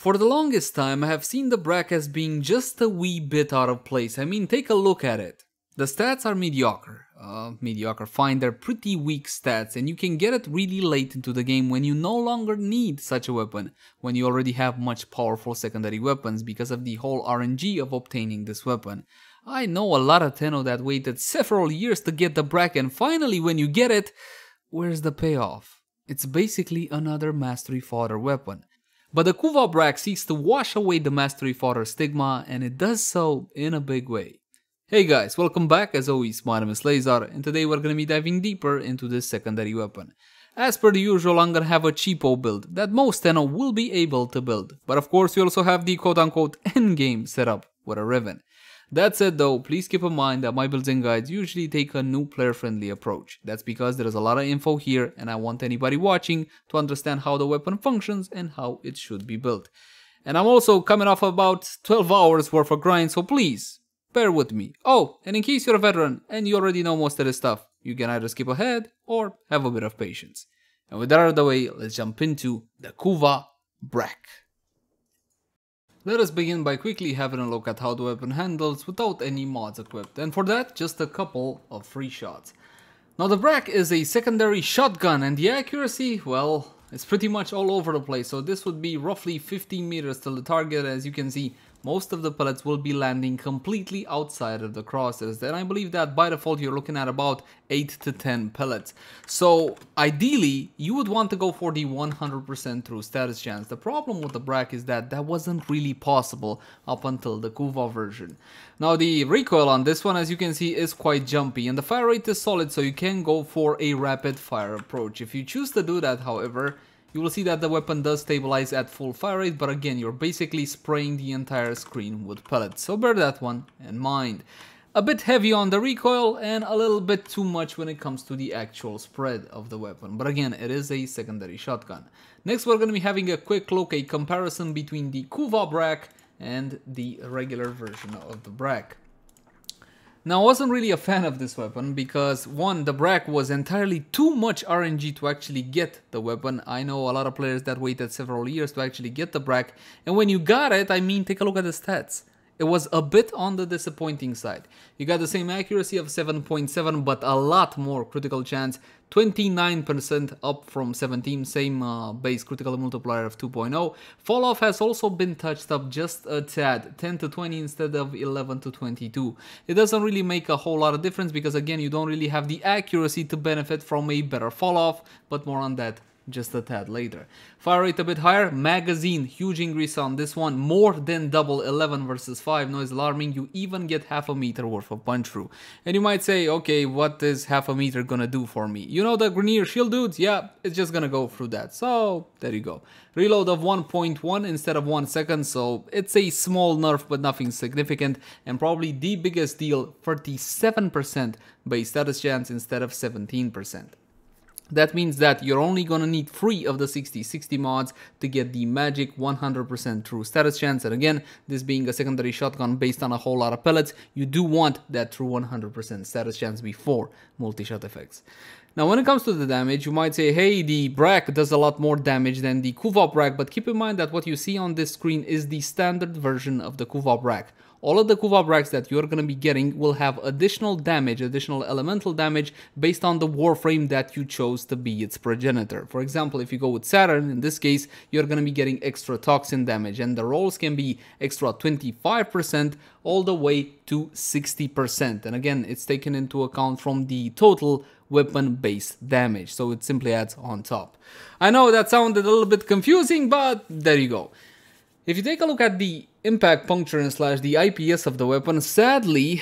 For the longest time, I have seen the Brakk as being just a wee bit out of place. I mean, take a look at it. The stats are mediocre. Fine, they're pretty weak stats, and you can get it really late into the game when you no longer need such a weapon, when you already have much powerful secondary weapons because of the whole RNG of obtaining this weapon. I know a lot of Tenno that waited several years to get the Brakk, and finally when you get it, where's the payoff? It's basically another Mastery Fodder weapon. But the Kuva Brakk seeks to wash away the Mastery Fodder stigma, and it does so in a big way. Hey guys, welcome back. As always, my name is Leyzar, and today we're gonna be diving deeper into this secondary weapon. As per the usual, I'm gonna have a cheapo build that most Tenno will be able to build, but of course you also have the quote-unquote endgame setup with a Riven. That said though, please keep in mind that my builds and guides usually take a new player-friendly approach. That's because there is a lot of info here, and I want anybody watching to understand how the weapon functions and how it should be built. And I'm also coming off about 12 hours worth of grind, so please bear with me. Oh, and in case you're a veteran and you already know most of this stuff, you can either skip ahead or have a bit of patience. And with that out of the way, let's jump into the Kuva Brakk. Let us begin by quickly having a look at how the weapon handles without any mods equipped, and for that, just a couple of free shots. Now the Brakk is a secondary shotgun, and the accuracy, well, it's pretty much all over the place, so this would be roughly 15 meters till the target. As you can see, most of the pellets will be landing completely outside of the crosses, and I believe that by default you're looking at about 8 to 10 pellets. So ideally you would want to go for the 100% true status chance. The problem with the Brakk is that that wasn't really possible up until the Kuva version. Now the recoil on this one, as you can see, is quite jumpy, and the fire rate is solid, so you can go for a rapid fire approach. If you choose to do that, however, you will see that the weapon does stabilize at full fire rate, but again, you're basically spraying the entire screen with pellets, so bear that one in mind. A bit heavy on the recoil and a little bit too much when it comes to the actual spread of the weapon, but again, it is a secondary shotgun. Next, we're going to be having a quick look, a comparison between the Kuva Brakk and the regular version of the Brakk. Now, I wasn't really a fan of this weapon because, one, the Brakk was entirely too much RNG to actually get the weapon. I know a lot of players that waited several years to actually get the Brakk, and when you got it, I mean, take a look at the stats. It was a bit on the disappointing side. You got the same accuracy of 7.7, but a lot more critical chance, 29% up from 17, same base critical multiplier of 2.0. Fall off has also been touched up just a tad, 10 to 20 instead of 11 to 22. It doesn't really make a whole lot of difference because again, you don't really have the accuracy to benefit from a better fall off, but more on that just a tad later. Fire rate a bit higher, magazine, huge increase on this one, more than double, 11 versus 5, noise alarming, you even get half a meter worth of punch through. And you might say, okay, what is half a meter gonna do for me? You know the Grenier shield dudes? Yeah, it's just gonna go through that, so there you go. Reload of 1.1 instead of 1 second, so it's a small nerf but nothing significant, and probably the biggest deal, 37% base status chance instead of 17%. That means that you're only gonna need 3 of the 60 mods to get the magic 100% true status chance, and again, this being a secondary shotgun based on a whole lot of pellets, you do want that true 100% status chance before multi-shot effects. Now when it comes to the damage, you might say, hey, the Brakk does a lot more damage than the Kuva Brakk, but keep in mind that what you see on this screen is the standard version of the Kuva Brakk. All of the Kuva Brakks that you're going to be getting will have additional damage, additional elemental damage based on the Warframe that you chose to be its progenitor. For example, if you go with Saturn, in this case, you're going to be getting extra toxin damage, and the rolls can be extra 25% all the way to 60%. And again, it's taken into account from the total weapon-based damage, so it simply adds on top. I know that sounded a little bit confusing, but there you go. If you take a look at the impact, puncture, and slash, the IPS of the weapon, sadly,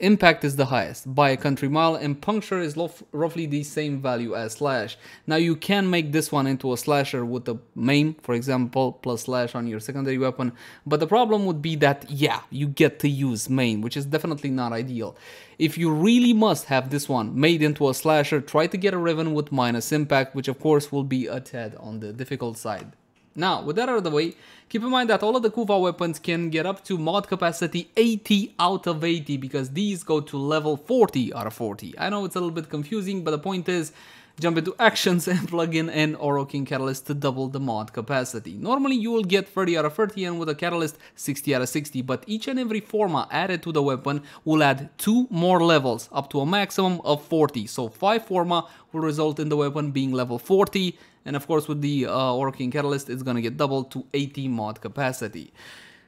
impact is the highest by a country mile, and puncture is roughly the same value as slash. Now you can make this one into a slasher with a maim, for example, plus slash on your secondary weapon, but the problem would be that, yeah, you get to use maim, which is definitely not ideal. If you really must have this one made into a slasher, try to get a Riven with minus impact, which of course will be a tad on the difficult side. Now, with that out of the way, keep in mind that all of the Kuva weapons can get up to mod capacity 80 out of 80 because these go to level 40 out of 40. I know it's a little bit confusing, but the point is, jump into actions and plug in an Arcane Catalyst to double the mod capacity. Normally you will get 30 out of 30 and with a Catalyst 60 out of 60, but each and every forma added to the weapon will add 2 more levels up to a maximum of 40. So 5 forma will result in the weapon being level 40, and of course with the Arcane Catalyst it's gonna get doubled to 80 mod capacity.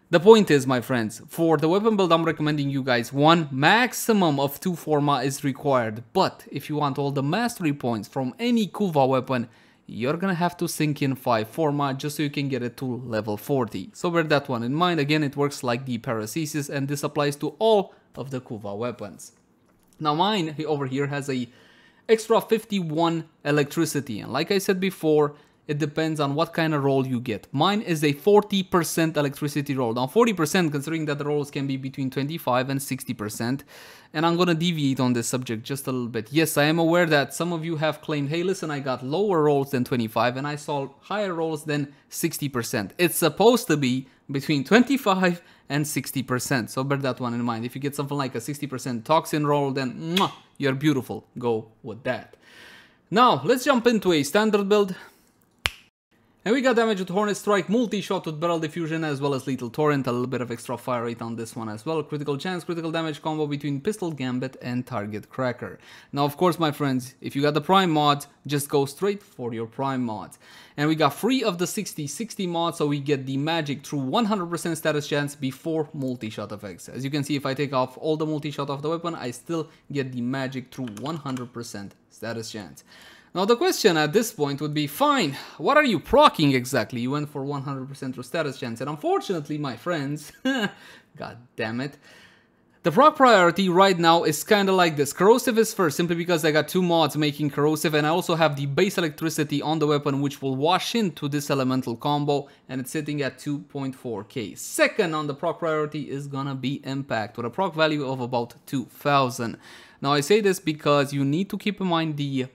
The point is, my friends, for the weapon build I'm recommending you guys one maximum of 2 forma is required, but if you want all the mastery points from any Kuva weapon, you're gonna have to sink in 5 forma just so you can get it to level 40. So bear that one in mind. Again, it works like the paracesis and this applies to all of the Kuva weapons. Now mine over here has a extra 51 electricity, and like I said before, it depends on what kind of roll you get. Mine is a 40% electricity roll. Now 40% considering that the rolls can be between 25 and 60%. And I'm gonna deviate on this subject just a little bit. Yes, I am aware that some of you have claimed, hey listen, I got lower rolls than 25 and I saw higher rolls than 60%. It's supposed to be between 25 and 60%. So bear that one in mind. If you get something like a 60% toxin roll, then mwah, you're beautiful. Go with that. Now let's jump into a standard build. And we got damage with Hornet Strike, Multishot with Barrel Diffusion, as well as Lethal Torrent, a little bit of extra fire rate on this one as well. Critical chance, critical damage combo between Pistol Gambit and Target Cracker. Now, of course, my friends, if you got the Prime mods, just go straight for your Prime mods. And we got free of the 60-60 mod, so we get the magic through 100% status chance before multi-shot effects. As you can see, if I take off all the multi-shot of the weapon, I still get the magic through 100% status chance. Now the question at this point would be, fine, what are you proccing exactly? You went for 100% through status chance, and unfortunately, my friends, god damn it, the proc priority right now is kind of like this. Corrosive is first, simply because I got 2 mods making corrosive, and I also have the base electricity on the weapon, which will wash into this elemental combo, and it's sitting at 2.4k. Second on the proc priority is gonna be impact, with a proc value of about 2000. Now I say this because you need to keep in mind the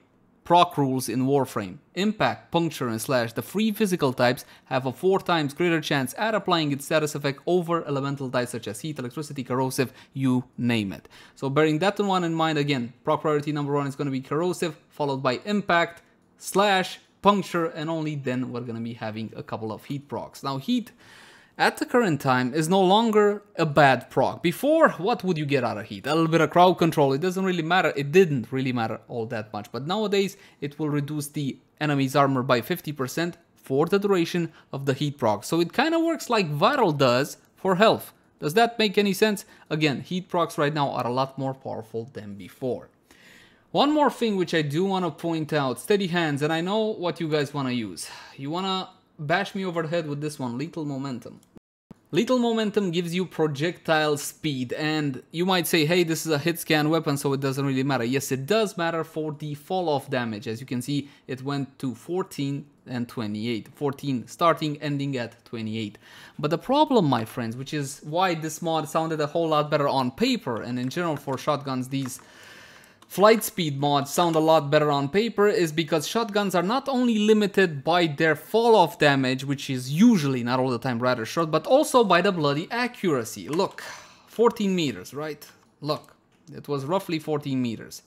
proc rules in Warframe. Impact, Puncture, and Slash, the free physical types, have a 4 times greater chance at applying its status effect over elemental types such as Heat, Electricity, Corrosive, you name it. So bearing that one in mind, again, proc priority number 1 is going to be Corrosive, followed by Impact, Slash, Puncture, and only then we're going to be having a couple of Heat procs. Now Heat, at the current time, is no longer a bad proc. Before, what would you get out of Heat? A little bit of crowd control. It doesn't really matter. It didn't really matter all that much. But nowadays, it will reduce the enemy's armor by 50% for the duration of the Heat proc. So it kind of works like Vital does for health. Does that make any sense? Again, Heat procs right now are a lot more powerful than before. One more thing which I do want to point out, steady hands, and I know what you guys want to use. You want to bash me over the head with this one, Lethal Momentum. Lethal Momentum gives you projectile speed, and you might say, hey, this is a hit scan weapon, so it doesn't really matter. Yes, it does matter for the fall-off damage. As you can see, it went to 14 and 28. 14 starting, ending at 28. But the problem, my friends, which is why this mod sounded a whole lot better on paper, and in general for shotguns, these flight speed mods sound a lot better on paper, is because shotguns are not only limited by their fall-off damage, which is usually, not all the time, rather short, but also by the bloody accuracy. Look, 14 meters, right? Look, it was roughly 14 meters.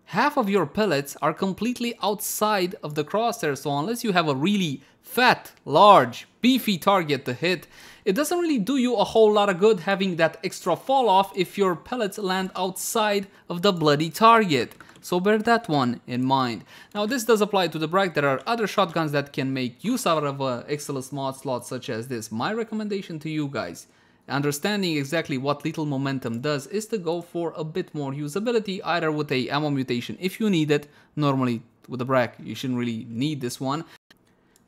Half of your pellets are completely outside of the crosshair, so unless you have a really fat, large, beefy target to hit, it doesn't really do you a whole lot of good having that extra fall off if your pellets land outside of the bloody target. So bear that one in mind. Now this does apply to the Brakk. There are other shotguns that can make use out of a excellent mod slot such as this. My recommendation to you guys, understanding exactly what Lethal Momentum does, is to go for a bit more usability, either with a ammo mutation if you need it. Normally with the Brakk you shouldn't really need this one.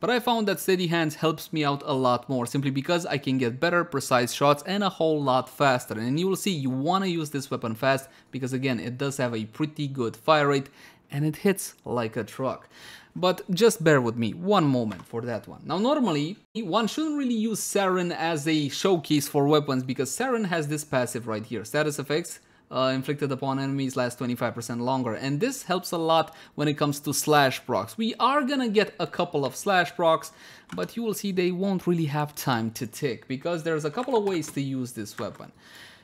But I found that Steady Hands helps me out a lot more, simply because I can get better, precise shots and a whole lot faster. And you will see you want to use this weapon fast, because again, it does have a pretty good fire rate and it hits like a truck. But just bear with me one moment for that one. Now normally, one shouldn't really use Sarin as a showcase for weapons, because Sarin has this passive right here, status effects. Inflicted upon enemies last 25% longer, and this helps a lot when it comes to slash procs. We are gonna get a couple of slash procs, but you will see they won't really have time to tick, because there's a couple of ways to use this weapon.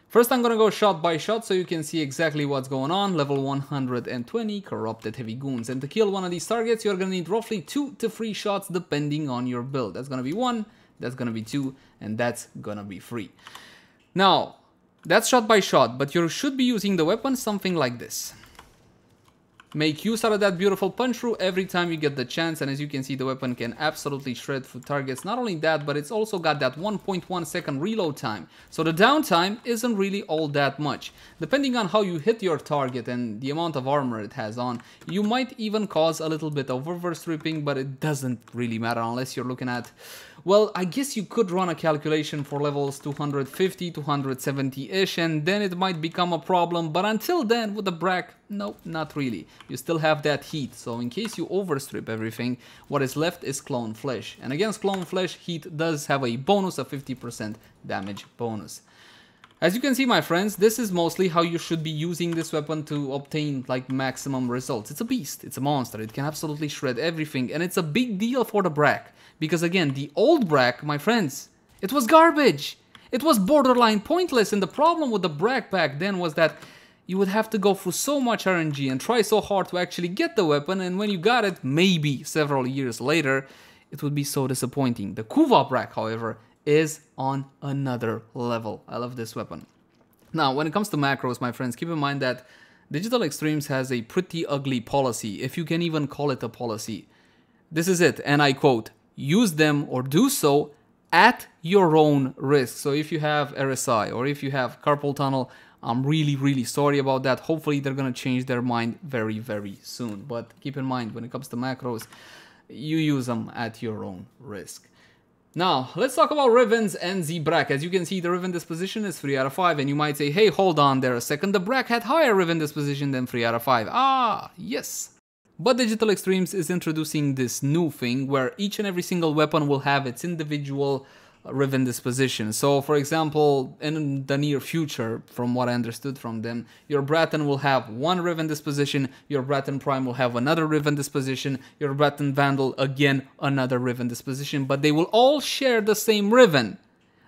First, I'm gonna go shot by shot so you can see exactly what's going on. Level 120, Corrupted Heavy Goons. And to kill one of these targets, you're gonna need roughly 2 to 3 shots depending on your build. That's gonna be 1, that's gonna be 2, and that's gonna be 3. Now, that's shot by shot, but you should be using the weapon something like this. Make use out of that beautiful punch through every time you get the chance, and as you can see, the weapon can absolutely shred through targets. Not only that, but it's also got that 1.1 second reload time, so the downtime isn't really all that much. Depending on how you hit your target and the amount of armor it has on, you might even cause a little bit of reverse ripping, but it doesn't really matter unless you're looking at... Well, I guess you could run a calculation for levels 250, 270-ish, and then it might become a problem, but until then, with the Brakk, no, not really. You still have that heat, so in case you overstrip everything, what is left is clone flesh. And against clone flesh, heat does have a bonus of 50% damage bonus. As you can see, my friends, this is mostly how you should be using this weapon to obtain like maximum results. It's a beast, it's a monster, it can absolutely shred everything, and it's a big deal for the Brakk. Because again, the old Brakk, my friends, it was garbage. It was borderline pointless, and the problem with the Brakk back then was that you would have to go through so much RNG and try so hard to actually get the weapon, and when you got it, maybe several years later, it would be so disappointing. The Kuva Brakk, however, is on another level. I love this weapon. Now, when it comes to macros, my friends, keep in mind that Digital Extremes has a pretty ugly policy, if you can even call it a policy. This is it, and I quote, "Use them or do so at your own risk." So if you have RSI or if you have carpal tunnel, I'm really sorry about that. Hopefully they're gonna change their mind very soon. But keep in mind, when it comes to macros, you use them at your own risk. Now, let's talk about Rivens and the Brakk. As you can see, the Riven disposition is 3 out of 5, and you might say, hey, hold on there a second, the Brakk had higher Riven disposition than 3 out of 5. Ah, yes. But Digital Extremes is introducing this new thing where each and every single weapon will have its individual Riven disposition. So, for example, in the near future, from what I understood from them, your Braton will have one Riven disposition, your Braton Prime will have another Riven disposition, your Braton Vandal, again, another Riven disposition, but they will all share the same Riven.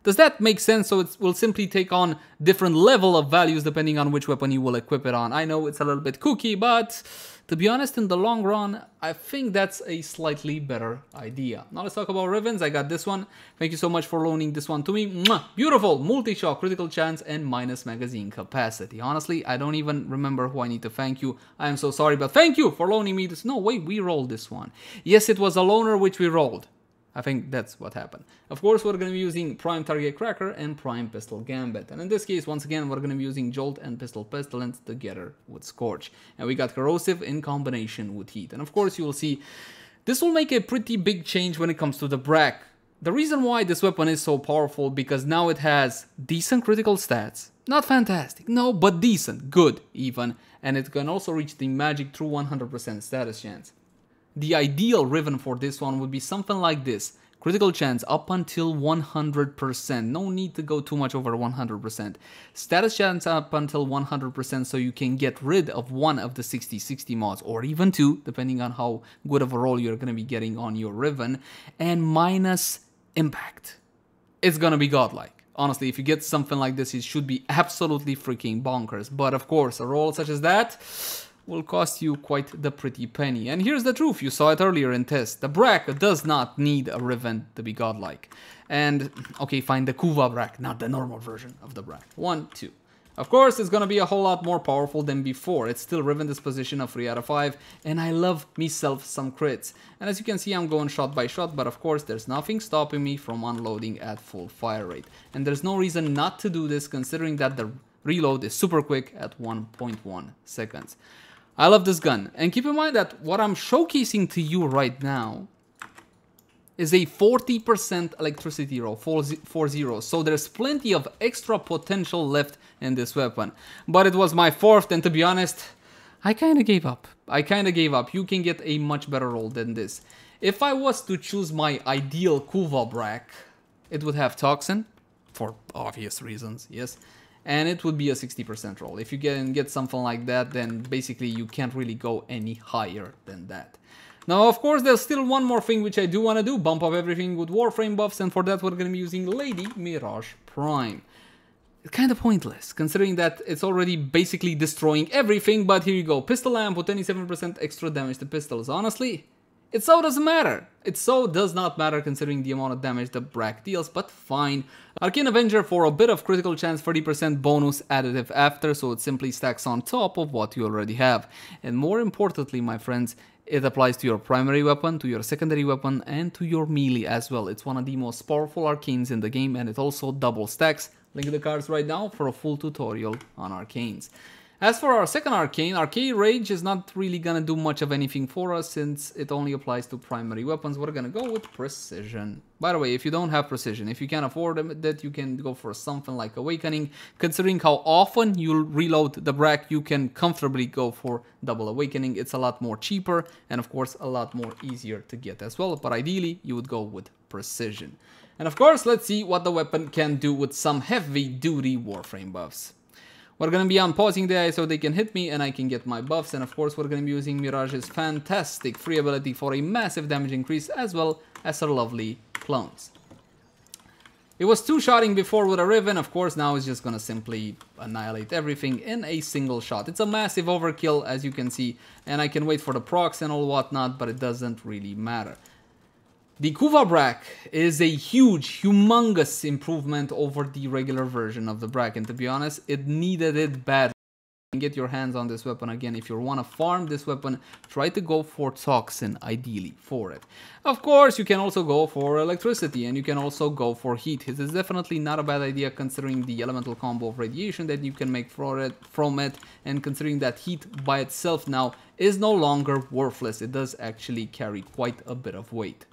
Does that make sense? So it will simply take on different level of values depending on which weapon you will equip it on. I know it's a little bit kooky, but to be honest, in the long run, I think that's a slightly better idea. Now let's talk about Rivens. I got this one. Thank you so much for loaning this one to me. Mwah! Beautiful! Multishot, critical chance, and minus magazine capacity. Honestly, I don't even remember who I need to thank you. I am so sorry, but thank you for loaning me this. No, wait, we rolled this one. Yes, it was a loaner which we rolled. I think that's what happened. Of course, we're going to be using Prime Target Cracker and Prime Pistol Gambit. And in this case, once again, we're going to be using Jolt and Pistol Pestilence together with Scorch. And we got Corrosive in combination with Heat. And of course, you will see this will make a pretty big change when it comes to the Brakk. The reason why this weapon is so powerful, because now it has decent critical stats. Not fantastic, no, but decent, good even. And it can also reach the magic true 100% status chance. The ideal Riven for this one would be something like this. Critical chance up until 100%. No need to go too much over 100%. Status chance up until 100% so you can get rid of one of the 60/60 mods, or even two, depending on how good of a roll you're going to be getting on your Riven. And minus impact. It's going to be godlike. Honestly, if you get something like this, it should be absolutely freaking bonkers. But of course, a roll such as that will cost you quite the pretty penny. And here's the truth, you saw it earlier in test. The Brakk does not need a Riven to be godlike. And, okay, fine, the Kuva Brakk, not the normal version of the Brakk. 1, 2. Of course, it's gonna be a whole lot more powerful than before. It's still Riven disposition of 3 out of 5, and I love myself some crits. And as you can see, I'm going shot by shot, but of course, there's nothing stopping me from unloading at full fire rate. And there's no reason not to do this, considering that the reload is super quick at 1.1 seconds. I love this gun, and keep in mind that what I'm showcasing to you right now is a 40% electricity roll, 4-0, so there's plenty of extra potential left in this weapon. But it was my fourth, and to be honest, I kinda gave up. You can get a much better roll than this. If I was to choose my ideal Kuva Brakk, it would have Toxin, for obvious reasons, yes. And it would be a 60% roll. If you get something like that, then basically you can't really go any higher than that. Now, of course, there's still one more thing which I do want to do, bump up everything with Warframe buffs, and for that we're going to be using Lady Mirage Prime. kind of pointless, considering that it's already basically destroying everything. But here you go, pistol lamp with 27% extra damage to pistols. Honestly, it so doesn't matter. It so does not matter considering the amount of damage the Brakk deals, but fine. Arcane Avenger for a bit of critical chance, 30% bonus additive after, so it simply stacks on top of what you already have. And more importantly, my friends, it applies to your primary weapon, to your secondary weapon, and to your melee as well. It's one of the most powerful arcanes in the game, and it also double stacks. Link in the cards right now for a full tutorial on arcanes. As for our second arcane, Arcane Rage is not really gonna do much of anything for us since it only applies to primary weapons. We're gonna go with Precision. By the way, if you don't have Precision, if you can't afford that, you can go for something like Awakening. Considering how often you'll reload the Brakk, you can comfortably go for Double Awakening. It's a lot more cheaper and of course a lot more easier to get as well, but ideally you would go with Precision. And of course, let's see what the weapon can do with some heavy duty Warframe buffs. We're going to be unpausing the AI so they can hit me and I can get my buffs. And of course, we're going to be using Mirage's fantastic free ability for a massive damage increase as well as her lovely clones. It was two-shotting before with a Riven. Of course, now it's just going to simply annihilate everything in a single shot. It's a massive overkill, as you can see. And I can wait for the procs and all whatnot, but it doesn't really matter. The Kuva Brakk is a huge, humongous improvement over the regular version of the Brakk, and to be honest, it needed it badly. Get your hands on this weapon again. If you want to farm this weapon, try to go for Toxin, ideally, for it. Of course, you can also go for Electricity, and you can also go for Heat. It is definitely not a bad idea considering the elemental combo of Radiation that you can make from it, and considering that Heat by itself now is no longer worthless. It does actually carry quite a bit of weight.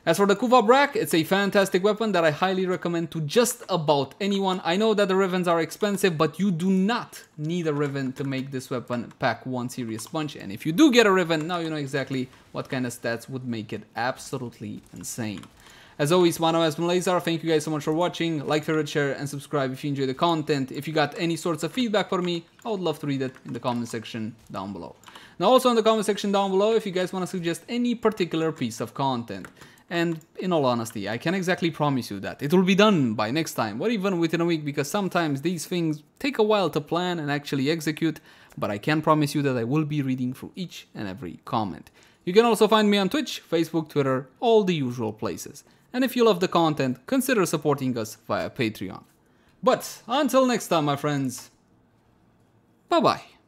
As for the Kuva Brakk, it's a fantastic weapon that I highly recommend to just about anyone. I know that the Rivens are expensive, but you do not need a Riven to make this weapon pack one serious punch. And if you do get a Riven, now you know exactly what kind of stats would make it absolutely insane. As always, my name has been Leyzar. Thank you guys so much for watching. Like, favorite, share, and subscribe if you enjoy the content. If you got any sorts of feedback for me, I would love to read it in the comment section down below. Now also in the comment section down below, if you guys want to suggest any particular piece of content. And in all honesty, I can't exactly promise you that it will be done by next time or even within a week, because sometimes these things take a while to plan and actually execute, but I can promise you that I will be reading through each and every comment. You can also find me on Twitch, Facebook, Twitter, all the usual places. And if you love the content, consider supporting us via Patreon. But until next time, my friends, bye bye.